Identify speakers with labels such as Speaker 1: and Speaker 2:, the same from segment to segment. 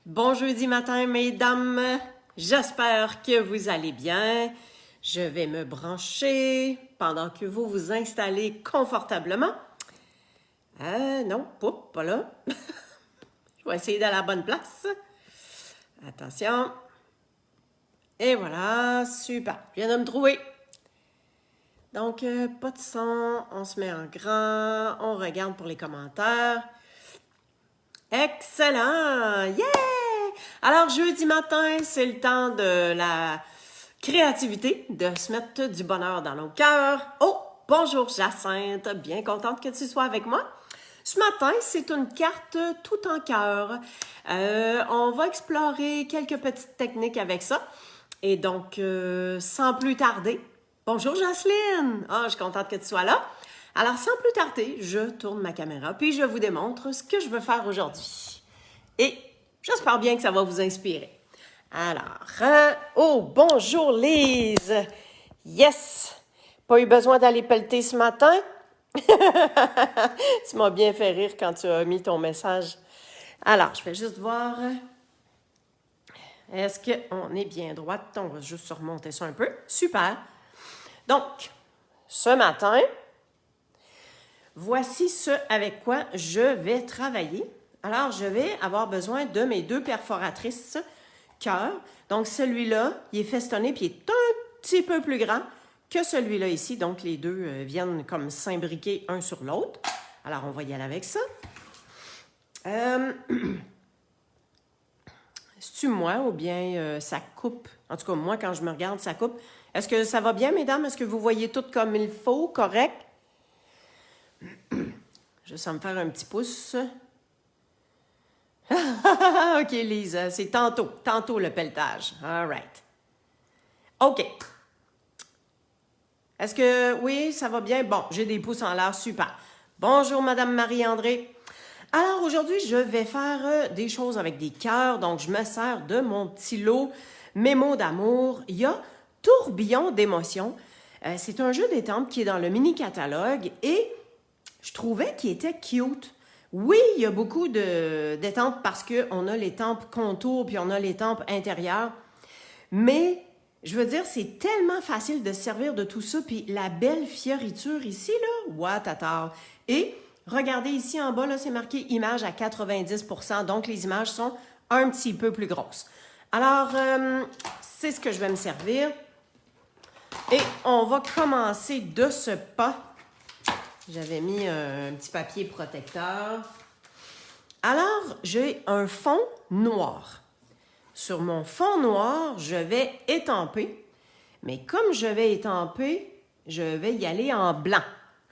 Speaker 1: Bon jeudi matin, mesdames. J'espère que vous allez bien. Je vais me brancher pendant que vous vous installez confortablement. Non, pas là. Je vais essayer d'aller à la bonne place. Attention. Et voilà, super. Je viens de me trouver. Donc, pas de son. On se met en grand. On regarde pour les commentaires. Excellent! Yeah! Alors, jeudi matin, c'est le temps de la créativité, de se mettre du bonheur dans nos cœurs. Oh, bonjour Jacinthe, bien contente que tu sois avec moi. Ce matin, c'est une carte tout en cœur. On va explorer quelques petites techniques avec ça. Et donc, sans plus tarder, bonjour Jocelyne! Ah, je suis contente que tu sois là. Alors, sans plus tarder, je tourne ma caméra, puis je vous démontre ce que je veux faire aujourd'hui. Et j'espère bien que ça va vous inspirer. Alors, oh, bonjour Lise! Yes! Pas eu besoin d'aller pelleter ce matin? Tu m'as bien fait rire quand tu as mis ton message. Alors, je vais juste voir. Est-ce qu'on est bien droite? On va juste surmonter ça un peu. Super! Donc, ce matin, voici ce avec quoi je vais travailler. Alors, je vais avoir besoin de mes deux perforatrices cœur. Donc, celui-là, il est festonné puis il est un petit peu plus grand que celui-là ici. Donc, les deux viennent comme s'imbriquer un sur l'autre. Alors, on va y aller avec ça. C'est-tu moi ou bien ça coupe? En tout cas, moi, quand je me regarde, ça coupe. Est-ce que ça va bien, mesdames? Est-ce que vous voyez tout comme il faut, correct? Juste à me faire un petit pouce. OK, Lise, c'est tantôt le pelletage. All right. OK. Est-ce que, oui, ça va bien? Bon, j'ai des pouces en l'air, super. Bonjour, Madame Marie-André. Alors, aujourd'hui, je vais faire des choses avec des cœurs. Donc, je me sers de mon petit lot Mémo d'amour. Il y a Tourbillon d'émotions. C'est un jeu d'étampes qui est dans le mini-catalogue et je trouvais qu'il était cute. Oui, il y a beaucoup d'étampes parce qu'on a les tempes contours puis on a les tempes intérieures. Mais, je veux dire, c'est tellement facile de se servir de tout ça. Puis la belle fioriture ici, là, watatard. Et regardez ici en bas, là, c'est marqué image à 90%. Donc, les images sont un petit peu plus grosses. Alors, c'est ce que je vais me servir. Et on va commencer de ce pas. J'avais mis un petit papier protecteur. Alors, j'ai un fond noir. Sur mon fond noir, je vais étamper. Mais comme je vais étamper, je vais y aller en blanc.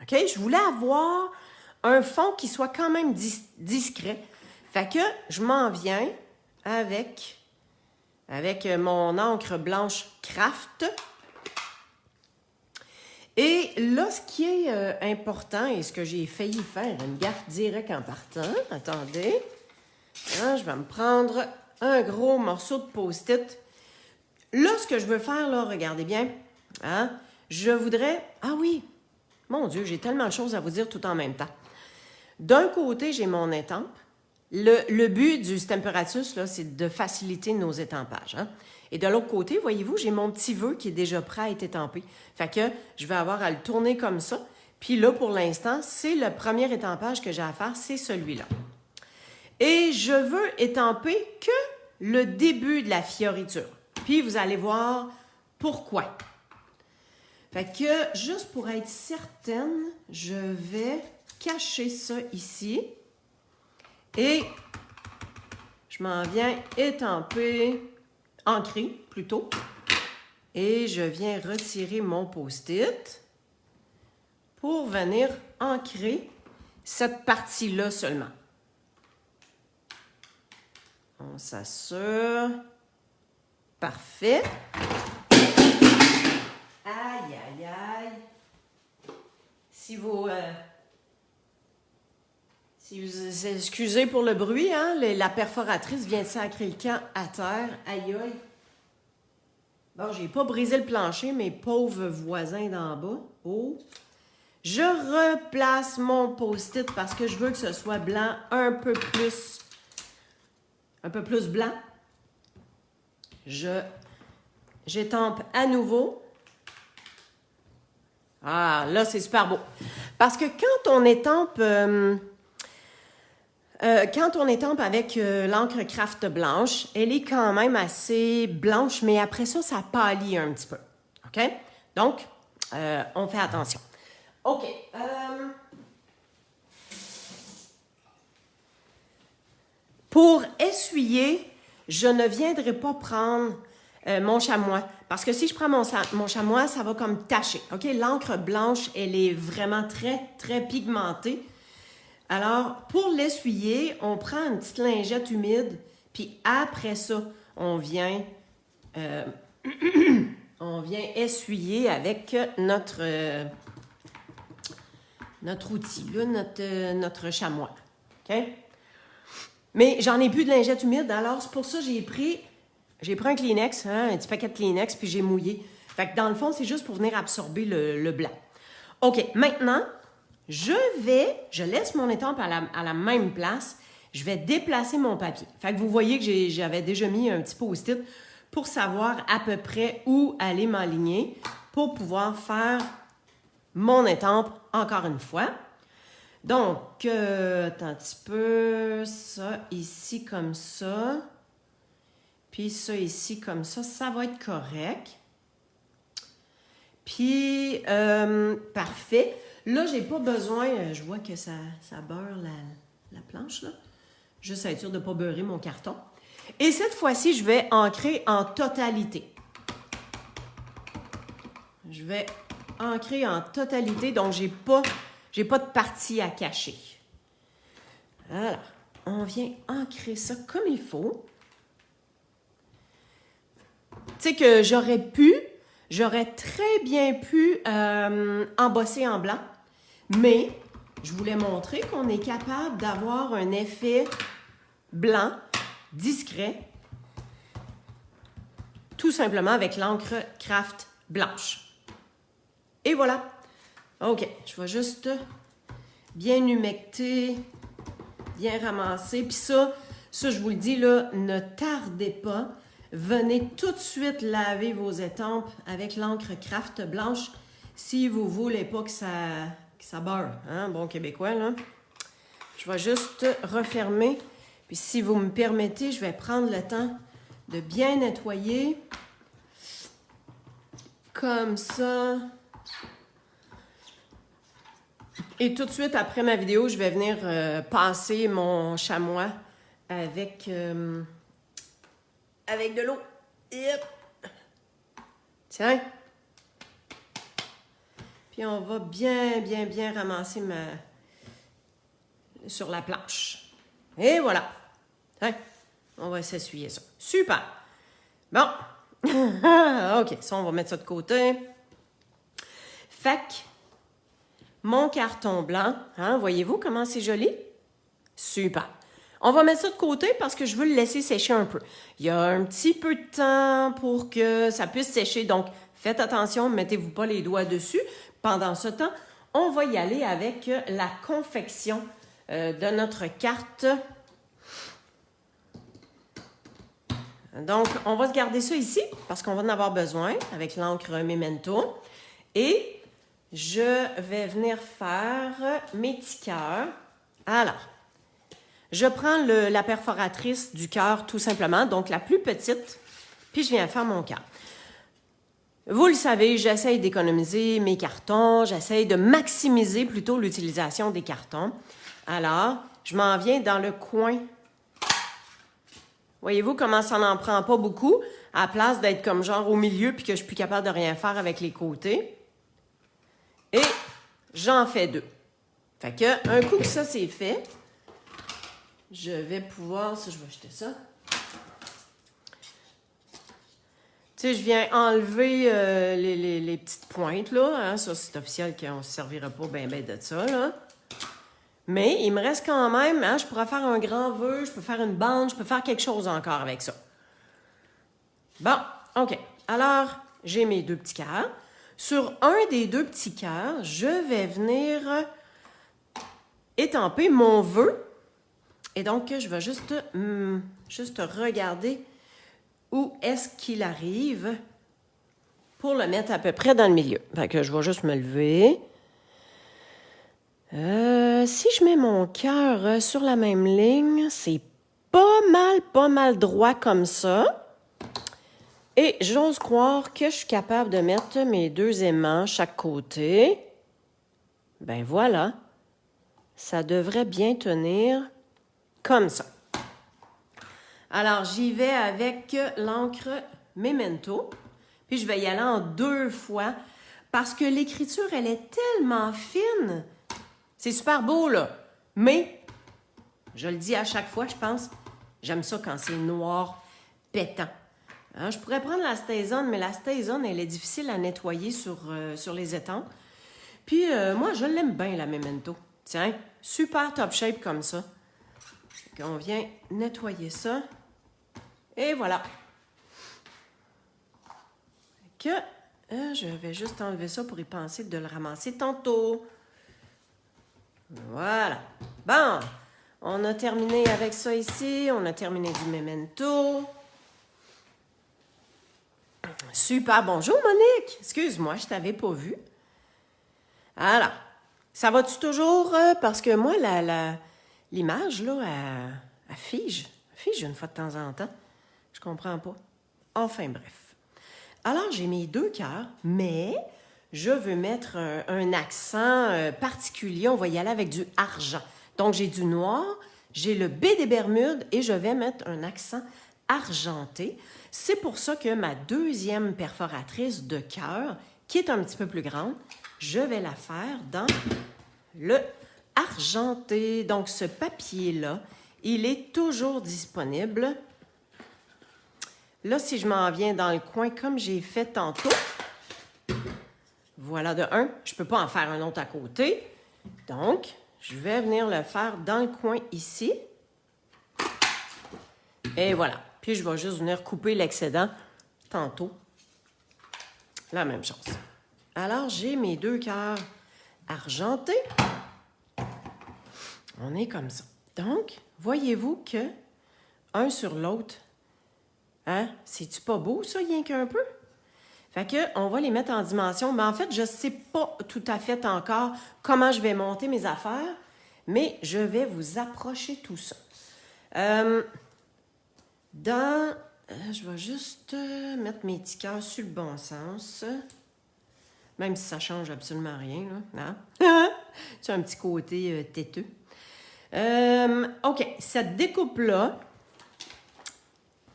Speaker 1: OK? Je voulais avoir un fond qui soit quand même discret. Fait que je m'en viens avec mon encre blanche Craft. Et là, ce qui est important et ce que j'ai failli faire, une gaffe directe en partant, attendez, hein, je vais me prendre un gros morceau de post-it. Là, ce que je veux faire, là, regardez bien, hein, je voudrais, ah oui, mon Dieu, j'ai tellement de choses à vous dire tout en même temps. D'un côté, j'ai mon étampe. Le but du Stemperatus, là, c'est de faciliter nos étampages. Hein? Et de l'autre côté, voyez-vous, j'ai mon petit vœu qui est déjà prêt à être étampé. Fait que je vais avoir à le tourner comme ça. Puis là, pour l'instant, c'est le premier étampage que j'ai à faire, c'est celui-là. Et je veux étamper que le début de la fioriture. Puis vous allez voir pourquoi. Fait que, juste pour être certaine, je vais cacher ça ici. Et je m'en viens étamper, ancrer plutôt. Et je viens retirer mon post-it pour venir ancrer cette partie-là seulement. On s'assure. Parfait. Aïe, aïe, aïe. Si vous excusez pour le bruit, hein, la perforatrice vient de sacrer le camp à terre. Aïe, aïe. Bon, j'ai pas brisé le plancher, mes pauvres voisins d'en bas. Oh. Je replace mon post-it parce que je veux que ce soit blanc un peu plus un peu plus blanc. J'étampe à nouveau. Ah, là, c'est super beau. Parce que quand on étampe avec l'encre craft blanche, elle est quand même assez blanche, mais après ça, ça pâlit un petit peu. OK? Donc, on fait attention. OK. Pour essuyer, je ne viendrai pas prendre mon chamois. Parce que si je prends mon chamois, ça va comme tacher. OK? L'encre blanche, elle est vraiment très, très pigmentée. Alors, pour l'essuyer, on prend une petite lingette humide, puis après ça, on vient essuyer avec notre outil, là, notre chamois. OK? Mais j'en ai plus de lingette humide, alors c'est pour ça que j'ai pris un Kleenex, hein, un petit paquet de Kleenex, puis j'ai mouillé. Fait que dans le fond, c'est juste pour venir absorber le blanc. OK, maintenant, je laisse mon étampe à la même place. Je vais déplacer mon papier. Fait que vous voyez que j'avais déjà mis un petit post-it pour savoir à peu près où aller m'aligner pour pouvoir faire mon étampe encore une fois. Donc, attends un petit peu, ça ici comme ça, puis ça ici comme ça va être correct. Puis, parfait. Là, j'ai pas besoin, je vois que ça beurre la planche, là. Juste à être sûr de ne pas beurrer mon carton. Et cette fois-ci, je vais ancrer en totalité. Je vais ancrer en totalité, donc j'ai pas de partie à cacher. Alors, on vient ancrer ça comme il faut. Tu sais que j'aurais très bien pu embosser en blanc, mais je voulais montrer qu'on est capable d'avoir un effet blanc, discret, tout simplement avec l'encre craft blanche. Et voilà. OK, je vais juste bien humecter, bien ramasser. Puis ça, je vous le dis, là, ne tardez pas. Venez tout de suite laver vos étampes avec l'encre craft blanche si vous ne voulez pas que ça beurre. Hein? Bon québécois, là. Je vais juste refermer. Puis si vous me permettez, je vais prendre le temps de bien nettoyer. Comme ça. Et tout de suite, après ma vidéo, je vais venir passer mon chamois avec de l'eau. Yep. Tiens. Puis on va bien ramasser sur la planche. Et voilà. Tiens. On va s'essuyer ça. Super. Bon. OK, ça, on va mettre ça de côté. Fait que mon carton blanc, hein, voyez-vous comment c'est joli? Super. On va mettre ça de côté parce que je veux le laisser sécher un peu. Il y a un petit peu de temps pour que ça puisse sécher, donc faites attention, mettez-vous pas les doigts dessus. Pendant ce temps, on va y aller avec la confection de notre carte. Donc, on va se garder ça ici parce qu'on va en avoir besoin avec l'encre Memento. Et je vais venir faire mes petits cœurs. Alors, je prends la perforatrice du cœur tout simplement, donc la plus petite, puis je viens faire mon cœur. Vous le savez, j'essaye d'économiser mes cartons, j'essaye de maximiser plutôt l'utilisation des cartons. Alors, je m'en viens dans le coin. Voyez-vous comment ça n'en prend pas beaucoup, à la place d'être comme genre au milieu puis que je suis plus capable de rien faire avec les côtés. Et j'en fais 2. Fait que, un coup que ça c'est fait, je vais pouvoir... Ça, je vais jeter ça. Tu sais, je viens enlever les petites pointes, là. Hein, ça, c'est officiel qu'on ne se servira pas bien de ça, là. Mais il me reste quand même, hein, je pourrais faire un grand vœu, je peux faire une bande, je peux faire quelque chose encore avec ça. Bon, OK. Alors, j'ai mes 2 petits cœurs. Sur un des 2 petits cœurs, je vais venir étamper mon vœu. Et donc, je vais juste regarder où est-ce qu'il arrive pour le mettre à peu près dans le milieu. Fait que je vais juste me lever. Si je mets mon cœur sur la même ligne, c'est pas mal droit comme ça. Et j'ose croire que je suis capable de mettre mes 2 aimants chaque côté. Ben voilà. Ça devrait bien tenir comme ça. Alors, j'y vais avec l'encre Memento. Puis, je vais y aller en 2 fois parce que l'écriture, elle est tellement fine. C'est super beau, là. Mais, je le dis à chaque fois, je pense, j'aime ça quand c'est noir pétant. Hein, je pourrais prendre la Stazone, mais la Stazone, elle est difficile à nettoyer sur les étangs. Puis, moi, je l'aime bien, la Memento. Tiens, super top shape comme ça. On vient nettoyer ça. Et voilà. Je vais juste enlever ça pour y penser de le ramasser tantôt. Voilà. Bon, on a terminé avec ça ici. On a terminé du Memento. Super. Bonjour, Monique. Excuse-moi, je t'avais pas vu. Alors, ça va-tu toujours? Parce que moi, l'image, là, elle fige. Elle fige une fois de temps en temps. Je comprends pas. Enfin, bref. Alors, j'ai mis 2 cœurs, mais je veux mettre un accent particulier. On va y aller avec du argent. Donc, j'ai du noir, j'ai le B des Bermudes et je vais mettre un accent argenté. C'est pour ça que ma 2e perforatrice de cœur, qui est un petit peu plus grande, je vais la faire dans le argenté. Donc, ce papier-là, il est toujours disponible. Là, si je m'en viens dans le coin comme j'ai fait tantôt, voilà de 1, je ne peux pas en faire un autre à côté. Donc, je vais venir le faire dans le coin ici. Et voilà. Puis, je vais juste venir couper l'excédent tantôt. La même chose. Alors, j'ai mes 2 cœurs argentés. On est comme ça. Donc, voyez-vous que un sur l'autre, hein? C'est-tu pas beau, ça, rien qu'un peu? Fait que, on va les mettre en dimension. Mais en fait, je ne sais pas tout à fait encore comment je vais monter mes affaires, mais je vais vous approcher tout ça. Je vais juste mettre mes petits cœurs sur le bon sens. Même si ça change absolument rien, là. Non? C'est un petit côté têteux. OK, cette découpe-là,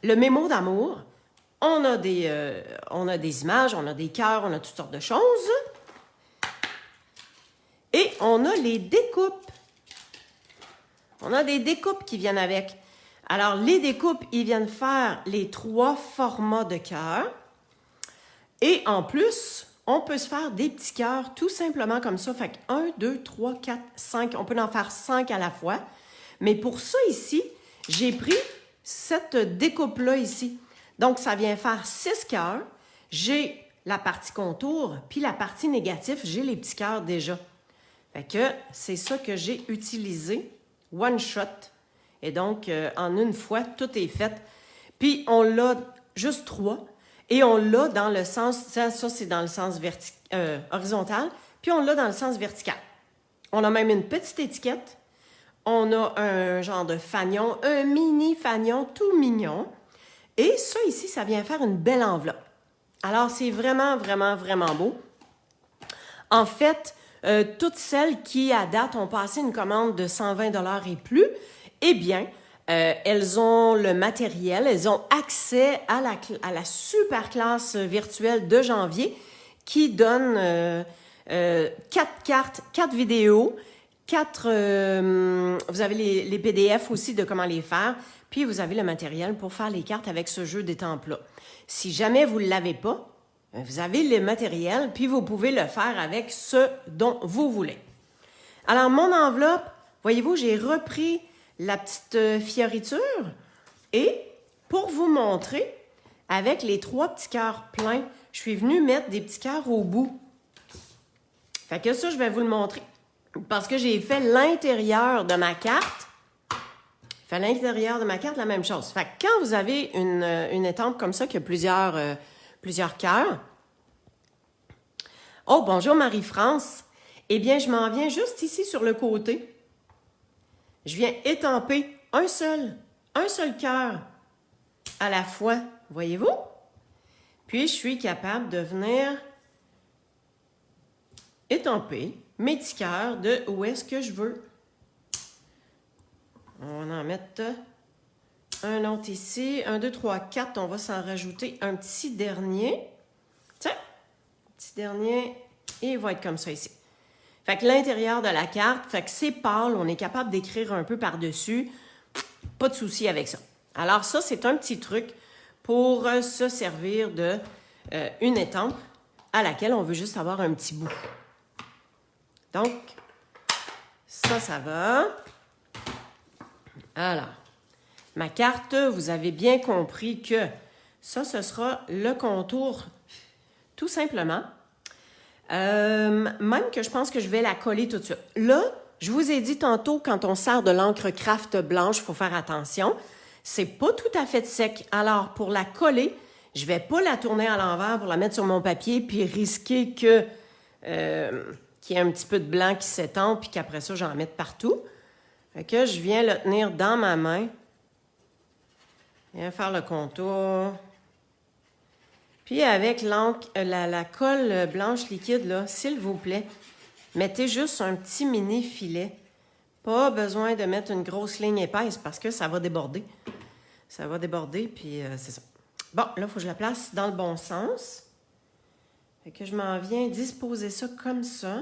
Speaker 1: le mémo d'amour, on a des images, on a des cœurs, on a toutes sortes de choses. Et on a les découpes. On a des découpes qui viennent avec. Alors, les découpes, ils viennent faire les 3 formats de cœur. Et en plus, on peut se faire des petits cœurs tout simplement comme ça. Fait que 1, 2, 3, 4, 5. On peut en faire 5 à la fois. Mais pour ça ici, j'ai pris cette découpe-là ici. Donc, ça vient faire 6 cœurs. J'ai la partie contour, puis la partie négative, j'ai les petits cœurs déjà. Fait que c'est ça que j'ai utilisé. One shot. Et donc, en une fois, tout est fait. Puis, on l'a juste 3. Et on l'a dans le sens, ça c'est dans le sens horizontal. Puis, on l'a dans le sens vertical. On a même une petite étiquette. On a un genre de fanion, un mini fanion tout mignon. Et ça ici, ça vient faire une belle enveloppe. Alors, c'est vraiment, vraiment, vraiment beau. En fait, toutes celles qui, à date, ont passé une commande de 120 $ et plus, eh bien, elles ont le matériel, elles ont accès à la super classe virtuelle de janvier qui donne 4 cartes, 4 vidéos, 4... vous avez les PDF aussi de comment les faire, puis vous avez le matériel pour faire les cartes avec ce jeu d'étampes-là. Si jamais vous ne l'avez pas, vous avez le matériel, puis vous pouvez le faire avec ce dont vous voulez. Alors, mon enveloppe, voyez-vous, j'ai repris la petite fioriture et pour vous montrer, avec les 3 petits cœurs pleins, je suis venue mettre des petits cœurs au bout. Fait que ça, je vais vous le montrer parce que j'ai fait l'intérieur de ma carte fais à l'intérieur de ma carte la même chose. Fait que quand vous avez une étampe comme ça qui a plusieurs cœurs. Oh, bonjour Marie-France. Eh bien, je m'en viens juste ici sur le côté. Je viens étamper un seul cœur à la fois, voyez-vous? Puis, je suis capable de venir étamper mes petits cœurs de où est-ce que je veux. On va en mettre un autre ici. 1, 2, 3, 4. On va s'en rajouter un petit dernier. Tiens, petit dernier. Et il va être comme ça ici. Fait que l'intérieur de la carte, fait que c'est pâle, on est capable d'écrire un peu par-dessus. Pas de souci avec ça. Alors ça, c'est un petit truc pour se servir de une étampe à laquelle on veut juste avoir un petit bout. Donc, ça va. Alors, ma carte, vous avez bien compris que ça, ce sera le contour tout simplement. Même que je pense que je vais la coller tout de suite. Là, je vous ai dit tantôt, quand on sert de l'encre craft blanche, il faut faire attention. C'est pas tout à fait sec. Alors, pour la coller, je vais pas la tourner à l'envers pour la mettre sur mon papier puis risquer que qu'il y ait un petit peu de blanc qui s'étend puis qu'après ça, j'en mette partout. Fait que je viens le tenir dans ma main. Je viens faire le contour. Puis avec l'encre, la colle blanche liquide, là, s'il vous plaît, mettez juste un petit mini filet. Pas besoin de mettre une grosse ligne épaisse parce que ça va déborder. Ça va déborder, puis c'est ça. Bon, là, il faut que je la place dans le bon sens. Fait que je m'en viens disposer ça comme ça.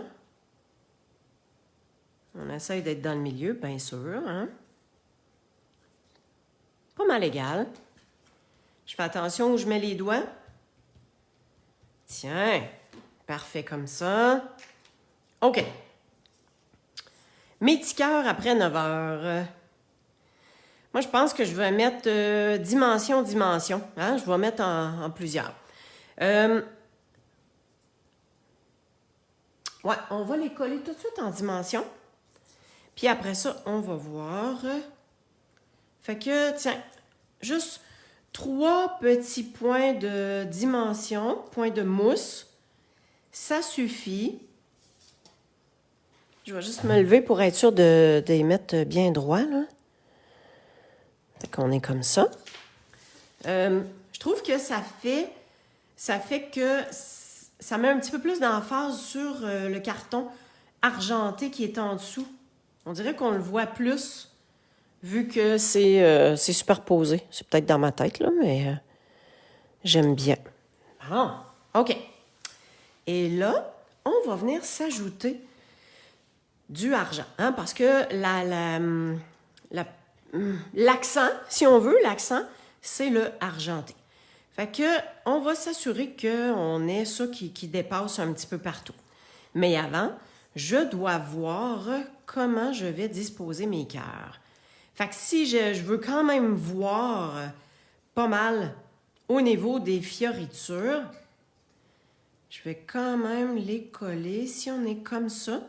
Speaker 1: On essaye d'être dans le milieu, bien sûr, hein? Pas mal égal. Je fais attention où je mets les doigts. Tiens, parfait comme ça. OK. Mes petits cœurs après 9 heures. Moi, je pense que je vais mettre dimension. Hein? Je vais mettre en plusieurs. Ouais, on va les coller tout de suite en dimension. Puis après ça, on va voir. Fait que, tiens, juste 3 petits points de dimension, points de mousse. Ça suffit. Je vais juste me lever pour être sûr de les mettre bien droit, là. Fait qu'on est comme ça. Je trouve que ça fait que ça met un petit peu plus d'emphase sur le carton argenté qui est en dessous. On dirait qu'on le voit plus vu que c'est superposé. C'est peut-être dans ma tête, là, mais j'aime bien. Bon, OK. Et là, on va venir s'ajouter du argent, hein, parce que l'accent, si on veut, l'accent, c'est le argenté. Fait que on va s'assurer qu'on ait ça qui dépasse un petit peu partout. Mais avant, je dois voir comment je vais disposer mes cœurs. Fait que si je veux quand même voir pas mal au niveau des fioritures, je vais quand même les coller. Si on est comme ça,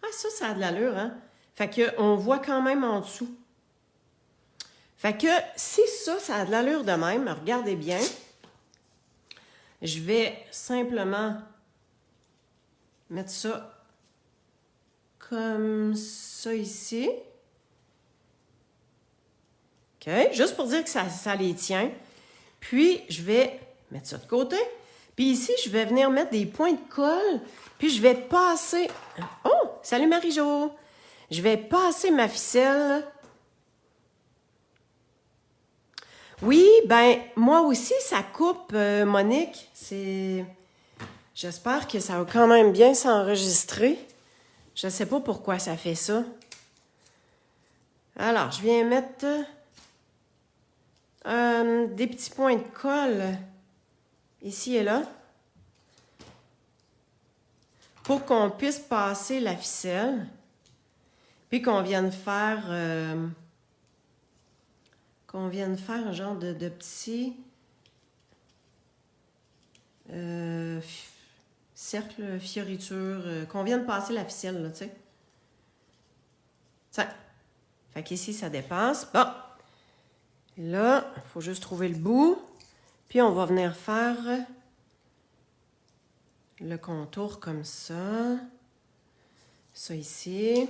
Speaker 1: ah, ça a de l'allure, hein? Fait qu'on voit quand même en dessous. Fait que si ça a de l'allure de même, regardez bien, je vais simplement mettre ça comme ça ici. OK? Juste pour dire que ça les tient. Puis, je vais mettre ça de côté. Puis ici, je vais venir mettre des points de colle. Puis, je vais passer... Oh! Salut Marie-Jo! Je vais passer ma ficelle. Oui, ben moi aussi, ça coupe, Monique. J'espère que ça va quand même bien s'enregistrer. Je ne sais pas pourquoi ça fait ça. Alors, je viens mettre des petits points de colle ici et là pour qu'on puisse passer la ficelle puis qu'on vienne faire un genre de petits cercle fioriture, qu'on vienne passer la ficelle, là, tu sais. Ça. Fait qu'ici, ça dépasse. Bon. Là, il faut juste trouver le bout. Puis, on va venir faire le contour comme ça. Ça ici.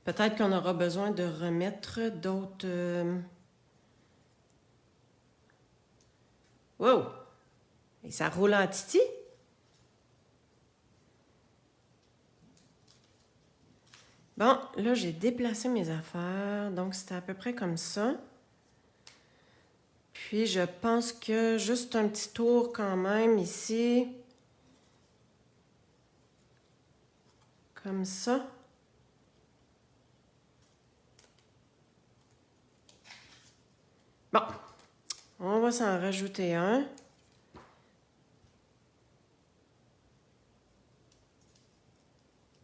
Speaker 1: Peut-être qu'on aura besoin de remettre d'autres... Wow! Et ça roule en titi. Bon, là, j'ai déplacé mes affaires. Donc, c'était à peu près comme ça. Puis, je pense que juste un petit tour quand même ici. Comme ça. Bon, on va s'en rajouter un.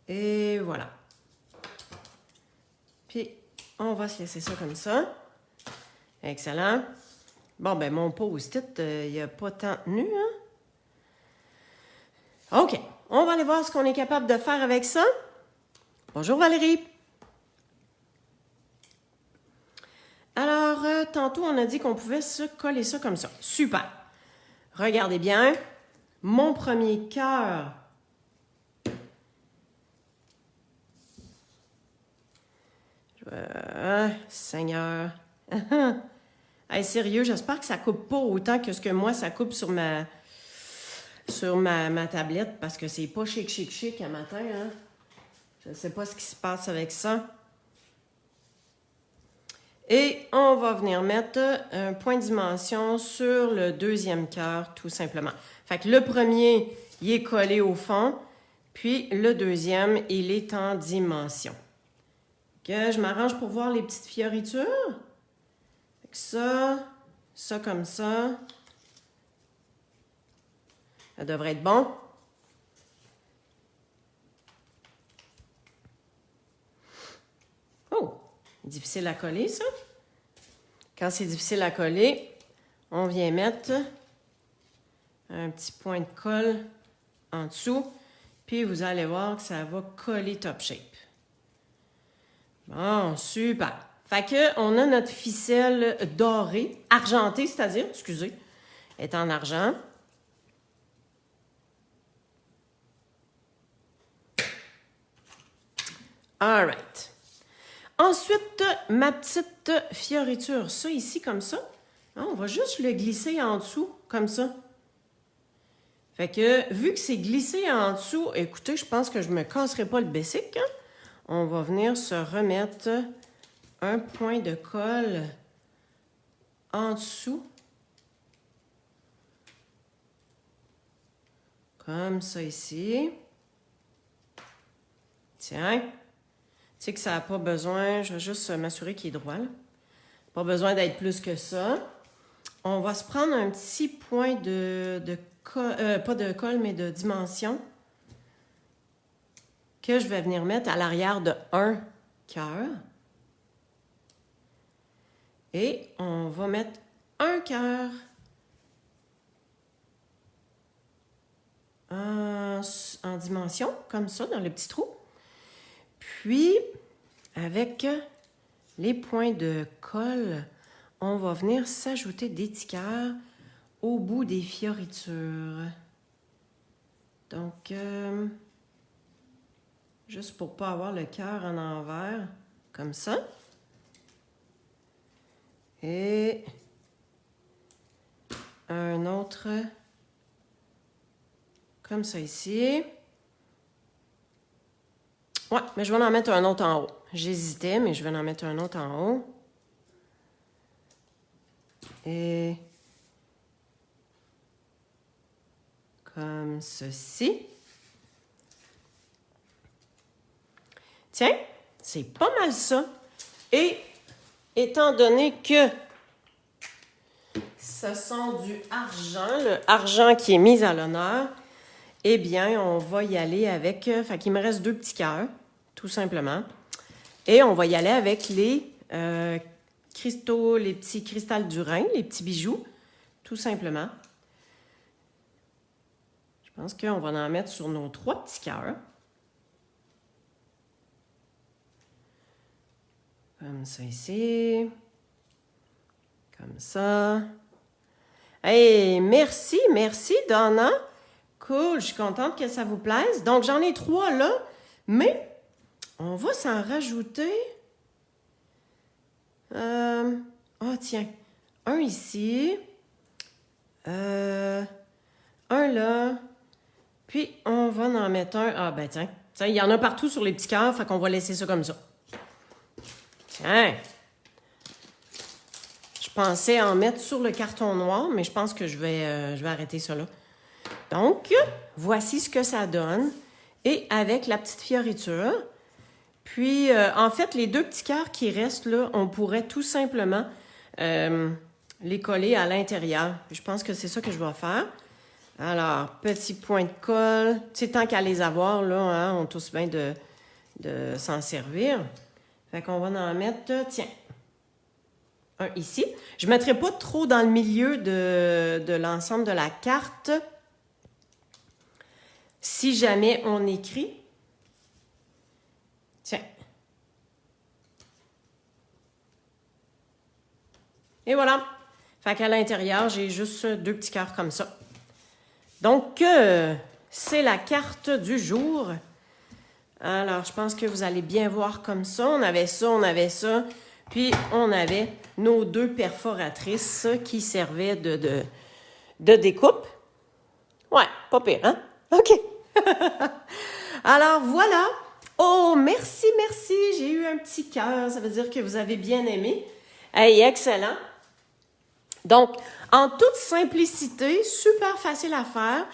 Speaker 1: Et voilà. Puis, on va se laisser ça comme ça. Excellent. Bon, ben mon post-it, il n'y a pas tant tenu, hein? OK. On va aller voir ce qu'on est capable de faire avec ça. Bonjour Valérie. Alors, tantôt, on a dit qu'on pouvait se coller ça comme ça. Super. Regardez bien. Mon premier cœur. Seigneur. Hey, sérieux, j'espère que ça coupe pas autant que ce que moi, ça coupe sur ma tablette, parce que c'est pas chic un matin, hein? Je sais pas ce qui se passe avec ça. Et on va venir mettre un point de dimension sur le deuxième cœur, tout simplement. Fait que le premier, il est collé au fond, puis le deuxième, il est en dimension. Que je m'arrange pour voir les petites fioritures. Fait que ça comme ça. Ça devrait être bon. Oh, difficile à coller, ça. Quand c'est difficile à coller, on vient mettre un petit point de colle en dessous, puis vous allez voir que ça va coller top shape. Bon, super. Fait que on a notre ficelle dorée, argentée, c'est-à-dire, excusez, est en argent. All right. Ensuite, ma petite fioriture, ça ici comme ça, on va juste le glisser en dessous, comme ça. Fait que, vu que c'est glissé en dessous, écoutez, je pense que je me casserai pas le bessic, hein? On va venir se remettre un point de colle en dessous. Comme ça ici. Tiens. Tu sais que ça n'a pas besoin, je vais juste m'assurer qu'il est droit, là. Pas besoin d'être plus que ça. On va se prendre un petit point de colle, pas de colle, mais de dimension, que je vais venir mettre à l'arrière de un cœur. Et on va mettre un cœur en dimension, comme ça, dans le petit trou. Puis, avec les points de colle, on va venir s'ajouter des petits cœurs au bout des fioritures. Donc, juste pour ne pas avoir le cœur en envers, comme ça. Et un autre, comme ça ici. Ouais, mais je vais en mettre un autre en haut. J'hésitais, mais je vais en mettre un autre en haut. Et comme ceci. Tiens, c'est pas mal ça. Et étant donné que ce sont du argent, le argent qui est mis à l'honneur, eh bien, on va y aller avec... fait qu'il me reste 2 petits cœurs, tout simplement. Et on va y aller avec les cristaux, les petits cristals du Rhin, les petits bijoux, tout simplement. Je pense qu'on va en mettre sur nos 3 petits cœurs. Comme ça ici. Comme ça. Hey, merci, merci, Donna. Cool, je suis contente que ça vous plaise. Donc, j'en ai 3 là, mais on va s'en rajouter. Oh, tiens. Un ici. Un là. Puis, on va en mettre un. Ah, ben tiens. Tiens, il y en a partout sur les petits cœurs, fait qu'on va laisser ça comme ça. Tiens. Je pensais en mettre sur le carton noir, mais je pense que je vais arrêter ça là. Donc, voici ce que ça donne. Et avec la petite fioriture. Puis, en fait, les 2 petits cœurs qui restent là, on pourrait tout simplement les coller à l'intérieur. Je pense que c'est ça que je vais faire. Alors, petit point de colle. Tu sais, tant qu'à les avoir, là, hein, on tous bien de s'en servir. Fait qu'on va en mettre, tiens, un ici. Je ne mettrai pas trop dans le milieu de l'ensemble de la carte. Si jamais on écrit. Tiens. Et voilà. Fait qu'à l'intérieur, j'ai juste 2 petits cœurs comme ça. Donc, c'est la carte du jour. Alors, je pense que vous allez bien voir comme ça. On avait ça. Puis, on avait nos 2 perforatrices qui servaient de découpe. Ouais, pas pire, hein? OK. Alors, voilà. Oh, merci, merci. J'ai eu un petit cœur. Ça veut dire que vous avez bien aimé. Hey, excellent. Donc, en toute simplicité, super facile à faire.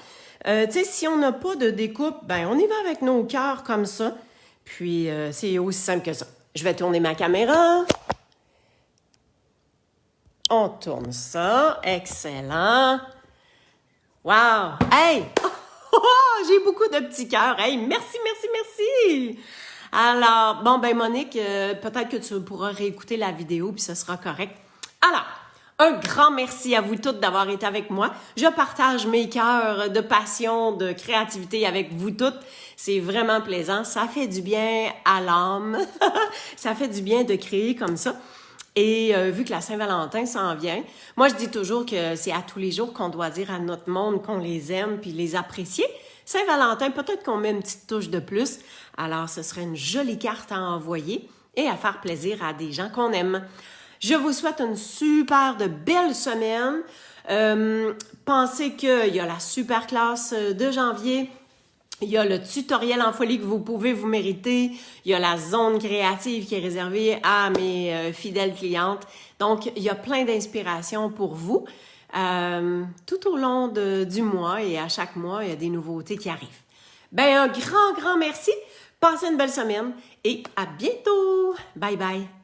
Speaker 1: Tu sais, si on n'a pas de découpe, ben on y va avec nos cœurs comme ça. Puis, c'est aussi simple que ça. Je vais tourner ma caméra. On tourne ça. Excellent. Wow! Hey! Oh, j'ai beaucoup de petits cœurs. Hey, merci, merci, merci! Alors, bon, ben Monique, peut-être que tu pourras réécouter la vidéo, puis ce sera correct. Alors, un grand merci à vous toutes d'avoir été avec moi. Je partage mes cœurs de passion, de créativité avec vous toutes. C'est vraiment plaisant. Ça fait du bien à l'âme. Ça fait du bien de créer comme ça. Et vu que la Saint-Valentin s'en vient, moi je dis toujours que c'est à tous les jours qu'on doit dire à notre monde qu'on les aime puis les apprécier. Saint-Valentin, peut-être qu'on met une petite touche de plus. Alors, ce serait une jolie carte à envoyer et à faire plaisir à des gens qu'on aime. Je vous souhaite une super de belle semaine. Pensez qu'il y a la super classe de janvier. Il y a le tutoriel en folie que vous pouvez vous mériter. Il y a la zone créative qui est réservée à mes fidèles clientes. Donc, il y a plein d'inspiration pour vous. Tout au long du mois et à chaque mois, il y a des nouveautés qui arrivent. Ben, un grand, grand merci. Passez une belle semaine et à bientôt. Bye bye.